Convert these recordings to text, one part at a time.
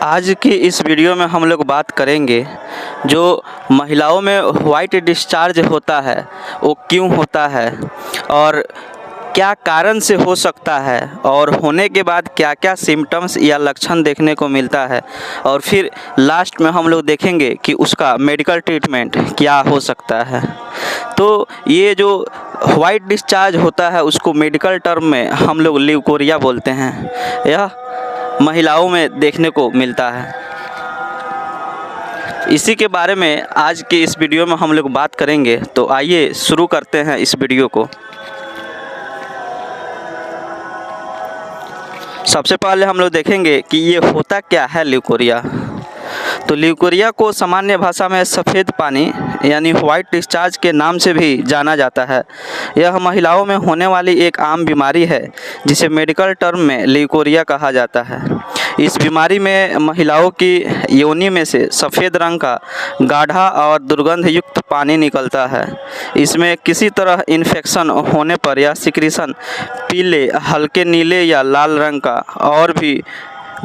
आज की इस वीडियो में हम लोग बात करेंगे जो महिलाओं में वाइट डिस्चार्ज होता है वो क्यों होता है और क्या कारण से हो सकता है और होने के बाद क्या क्या सिम्टम्स या लक्षण देखने को मिलता है और फिर लास्ट में हम लोग देखेंगे कि उसका मेडिकल ट्रीटमेंट क्या हो सकता है। तो ये जो वाइट डिस्चार्ज होता है उसको मेडिकल टर्म में हम लोग ल्यूकोरिया बोलते हैं। यह महिलाओं में देखने को मिलता है। इसी के बारे में आज के इस वीडियो में हम लोग बात करेंगे। तो आइए शुरू करते हैं इस वीडियो को। सबसे पहले हम लोग देखेंगे कि ये होता क्या है ल्यूकोरिया। तो ल्यूकोरिया को सामान्य भाषा में सफ़ेद पानी यानी वाइट डिस्चार्ज के नाम से भी जाना जाता है। यह महिलाओं में होने वाली एक आम बीमारी है जिसे मेडिकल टर्म में ल्यूकोरिया कहा जाता है। इस बीमारी में महिलाओं की योनि में से सफ़ेद रंग का गाढ़ा और दुर्गंध युक्त पानी निकलता है। इसमें किसी तरह इन्फेक्शन होने पर यह सिक्रीशन पीले, हल्के नीले या लाल रंग का और भी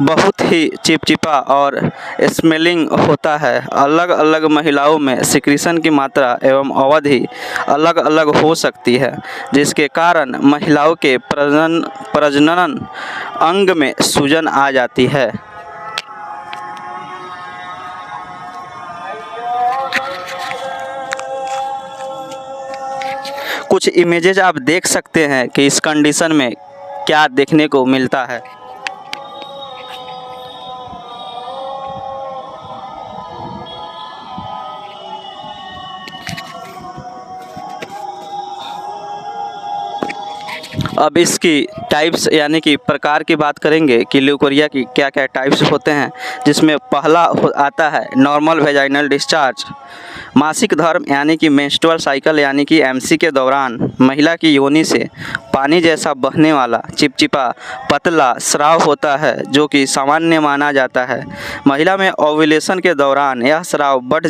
बहुत ही चिपचिपा और स्मेलिंग होता है। अलग अलग महिलाओं में सिक्रीशन की मात्रा एवं अवधि अलग अलग हो सकती है, जिसके कारण महिलाओं के प्रजनन अंग में सूजन आ जाती है। कुछ इमेजेज आप देख सकते हैं कि इस कंडीशन में क्या देखने को मिलता है। अब इसकी टाइप्स यानी कि प्रकार की बात करेंगे कि ल्यूकोरिया की क्या क्या टाइप्स होते हैं, जिसमें पहला आता है नॉर्मल वेजाइनल डिस्चार्ज। मासिक धर्म यानी कि मेंस्ट्रुअल साइकिल यानी कि एमसी के दौरान महिला की योनि से पानी जैसा बहने वाला चिपचिपा पतला स्राव होता है, जो कि सामान्य माना जाता है। महिला में ओव्यूलेशन के दौरान यह स्राव बढ़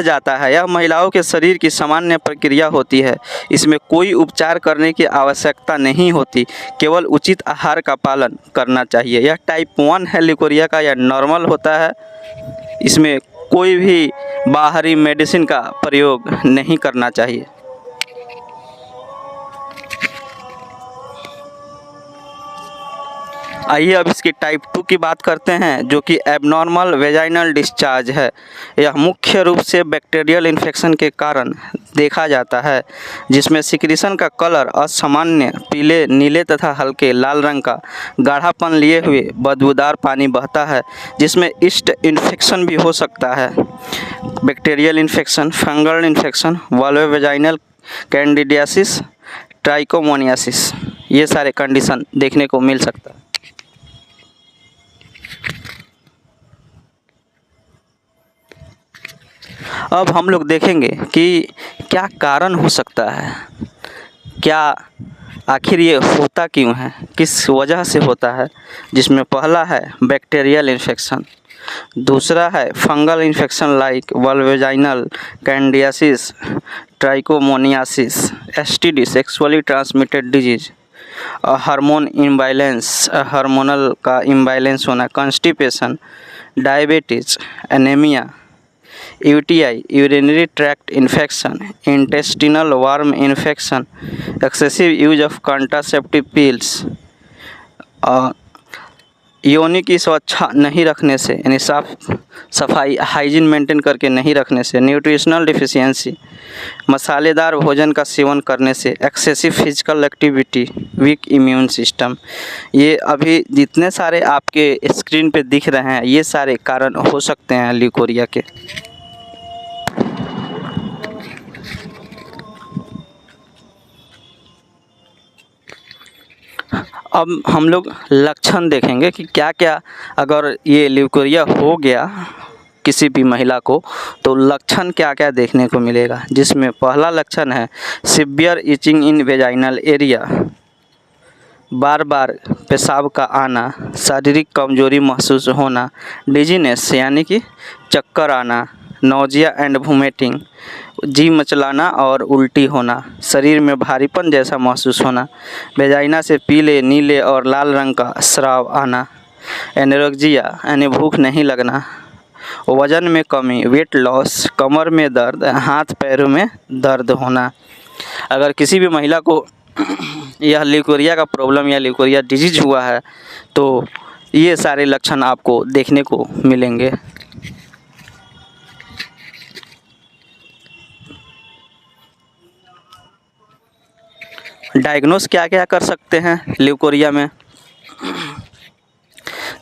जाता है। यह महिलाओं के शरीर की सामान्य प्रक्रिया होती है। इसमें कोई उपचार करने की आवश्यकता नहीं होती, केवल उचित आहार का पालन करना चाहिए। यह टाइप 1 है ल्यूकोरिया का, यह नॉर्मल होता है। इसमें कोई भी बाहरी मेडिसिन का प्रयोग नहीं करना चाहिए। आइए अब इसकी टाइप 2 की बात करते हैं, जो कि एबनॉर्मल वेजाइनल डिस्चार्ज है। यह मुख्य रूप से बैक्टीरियल इन्फेक्शन के कारण देखा जाता है, जिसमें सिक्रीशन का कलर असामान्य पीले, नीले तथा हल्के लाल रंग का गाढ़ापन लिए हुए बदबूदार पानी बहता है, जिसमें ईस्ट इन्फेक्शन भी हो सकता है। Bacterial infection, fungal infection, vulvovaginal candidiasis, trichomoniasis, ये सारे कंडीशन देखने को मिल सकता है। अब हम लोग देखेंगे कि क्या कारण हो सकता है, क्या आखिर ये होता क्यों है, किस वजह से होता है। जिसमें पहला है बैक्टीरियल इन्फेक्शन, दूसरा है fungal infection like vulvovaginal candidiasis, trichomoniasis, STD sexually transmitted disease, hormone imbalance, hormonal का इम्बैलेंस होना, constipation, diabetes, anaemia, UTI urinary tract infection, intestinal worm infection, excessive use of contraceptive pills, योनि की स्वच्छता नहीं रखने से यानी सफाई हाइजीन मेंटेन करके नहीं रखने से, न्यूट्रिशनल डिफिशियंसी, मसालेदार भोजन का सेवन करने से, excessive physical activity, week immune system. ये अभी जितने सारे आपके स्क्रीन पे दिख रहे हैं ये सारे कारण हो सकते हैं ल्यूकोरिया के। अब हम लोग लक्षण देखेंगे कि क्या क्या अगर ये ल्यूकोरिया हो गया किसी भी महिला को तो लक्षण क्या क्या देखने को मिलेगा। जिसमें पहला लक्षण है सिवियर इचिंग इन वेजाइनल एरिया, बार बार पेशाब का आना, शारीरिक कमजोरी महसूस होना, डिजीनेस यानी कि चक्कर आना, नोजिया एंड वोमिटिंग, जी मचलाना और उल्टी होना, शरीर में भारीपन जैसा महसूस होना, वेजाइना से पीले, नीले और लाल रंग का स्राव आना, एनोरेक्सिया यानी भूख नहीं लगना, वज़न में कमी वेट लॉस, कमर में दर्द, हाथ पैरों में दर्द होना। अगर किसी भी महिला को यह ल्यूकेरिया का प्रॉब्लम या ल्यूकेरिया डिजीज हुआ है तो ये सारे लक्षण आपको देखने को मिलेंगे। डायग्नोस क्या क्या कर सकते हैं ल्यूकेरिया में,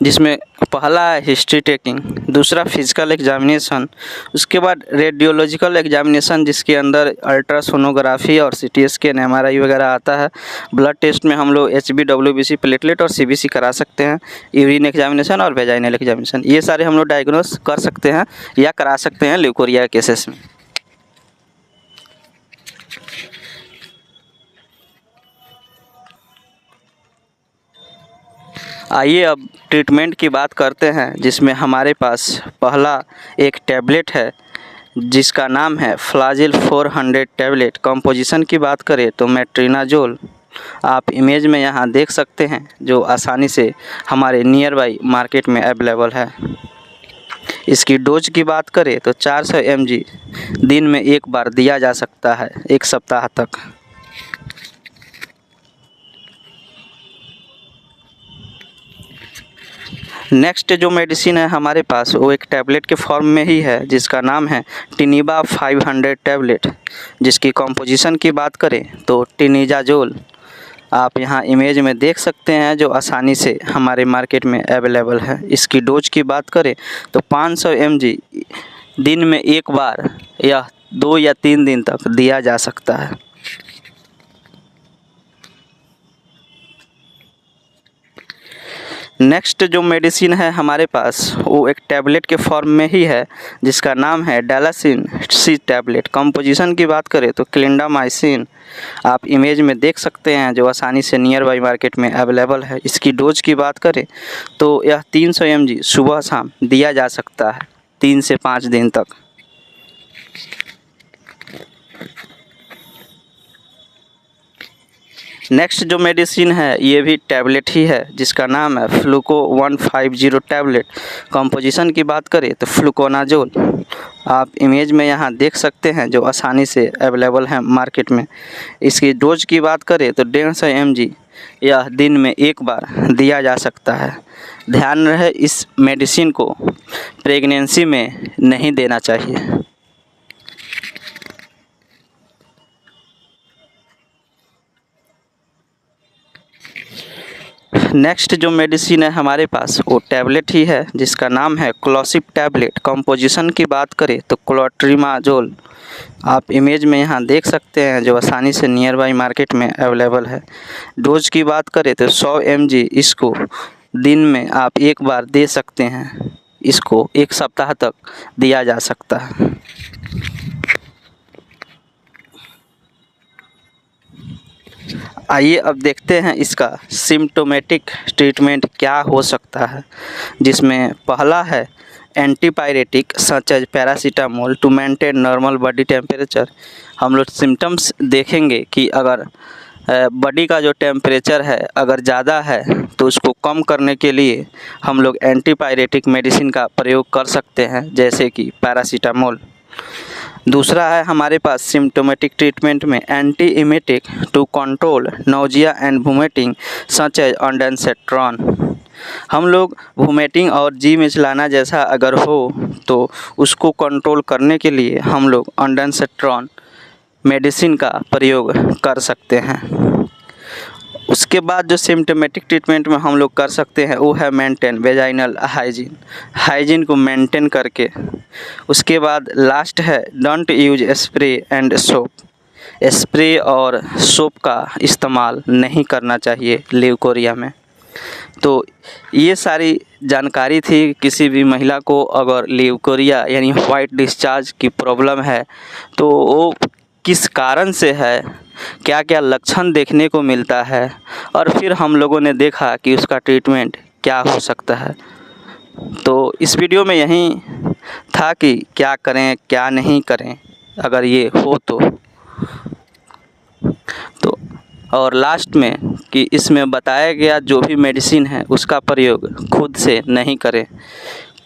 जिसमें पहला है हिस्ट्री टेकिंग, दूसरा फिजिकल एग्जामिनेशन, उसके बाद रेडियोलॉजिकल एग्जामिनेशन जिसके अंदर अल्ट्रासोनोग्राफी और सीटी स्कैन एमआरआई वगैरह आता है। ब्लड टेस्ट में हम लोग एचबी, डब्ल्यूबीसी, प्लेटलेट और सीबीसी करा सकते हैं। यूरिन एग्जामिनेशन और वेजाइनल एग्जामिनेशन, ये सारे हम लोग डायग्नोस कर सकते हैं या करा सकते हैं ल्यूकेरिया केसेस में। आइए अब ट्रीटमेंट की बात करते हैं, जिसमें हमारे पास पहला एक टैबलेट है जिसका नाम है फ्लाजिल 400 टैबलेट। कंपोजिशन की बात करें तो मेट्रिनाजोल, आप इमेज में यहाँ देख सकते हैं, जो आसानी से हमारे नियर बाई मार्केट में अवेलेबल है। इसकी डोज की बात करें तो 400 mg दिन में एक बार दिया जा सकता है 1 सप्ताह तक। नेक्स्ट जो मेडिसिन है हमारे पास वो एक टैबलेट के फॉर्म में ही है, जिसका नाम है टिनिबा 500 टैबलेट। जिसकी कंपोजिशन की बात करें तो टिनिजाजोल, आप यहाँ इमेज में देख सकते हैं, जो आसानी से हमारे मार्केट में अवेलेबल है। इसकी डोज की बात करें तो 500 mg दिन में एक बार या 2 या 3 दिन तक दिया जा सकता है। नेक्स्ट जो मेडिसिन है हमारे पास वो एक टैबलेट के फॉर्म में ही है, जिसका नाम है डालासिन सी टैबलेट। कंपोजिशन की बात करें तो क्लिंडामाइसिन, आप इमेज में देख सकते हैं, जो आसानी से नियर बाई मार्केट में अवेलेबल है। इसकी डोज की बात करें तो यह 300 mg सुबह शाम दिया जा सकता है 3 से 5 दिन तक। नेक्स्ट जो मेडिसिन है ये भी टैबलेट ही है, जिसका नाम है फ्लूको 150 टैबलेट। कंपोजिशन की बात करें तो फ्लूकोनाजोल, आप इमेज में यहाँ देख सकते हैं, जो आसानी से अवेलेबल है मार्केट में। इसकी डोज की बात करें तो 150 mg यह दिन में एक बार दिया जा सकता है। ध्यान रहे इस मेडिसिन को प्रेगनेंसी में नहीं देना चाहिए। नेक्स्ट जो मेडिसिन है हमारे पास वो टैबलेट ही है, जिसका नाम है क्लोसिप टैबलेट। कंपोजिशन की बात करें तो क्लोट्रिमाजोल, आप इमेज में यहाँ देख सकते हैं, जो आसानी से नियर बाई मार्केट में अवेलेबल है। डोज की बात करें तो 100 mg इसको दिन में आप एक बार दे सकते हैं। इसको 1 सप्ताह तक दिया जा सकता है। आइए अब देखते हैं इसका सिम्टोमेटिक ट्रीटमेंट क्या हो सकता है, जिसमें पहला है antipyretic such as paracetamol to maintain normal body temperature. हम लोग सिम्टम्स देखेंगे कि अगर बॉडी का जो टेम्परेचर है अगर ज़्यादा है तो उसको कम करने के लिए हम लोग एंटीपायरेटिक मेडिसिन का प्रयोग कर सकते हैं, जैसे कि पैरासीटामोल। दूसरा है हमारे पास सिम्टोमेटिक ट्रीटमेंट में anti emetic to control nausea and vomiting such as ondansetron. हम लोग वोमिटिंग और जी मिचलाना जैसा अगर हो तो उसको कंट्रोल करने के लिए हम लोग ऑन्डेंसेट्रॉन मेडिसिन का प्रयोग कर सकते हैं। उसके बाद जो सिम्टोमेटिक ट्रीटमेंट में हम लोग कर सकते हैं वो है मेंटेन वेजाइनल हाइजीन को मेंटेन करके। उसके बाद लास्ट है don't use spray and soap. Spray और सोप का इस्तेमाल नहीं करना चाहिए ल्यूकेरिया में। तो ये सारी जानकारी थी, किसी भी महिला को अगर ल्यूकेरिया यानी वाइट डिस्चार्ज की प्रॉब्लम है तो वो किस कारण से है, क्या क्या लक्षण देखने को मिलता है, और फिर हम लोगों ने देखा कि उसका ट्रीटमेंट क्या हो सकता है। तो इस वीडियो में यही था कि क्या करें क्या नहीं करें अगर ये हो तो और लास्ट में कि इसमें बताया गया जो भी मेडिसिन है उसका प्रयोग खुद से नहीं करें।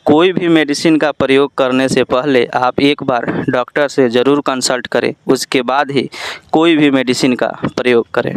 कोई भी मेडिसिन का प्रयोग करने से पहले आप एक बार डॉक्टर से ज़रूर कंसल्ट करें, उसके बाद ही कोई भी मेडिसिन का प्रयोग करें।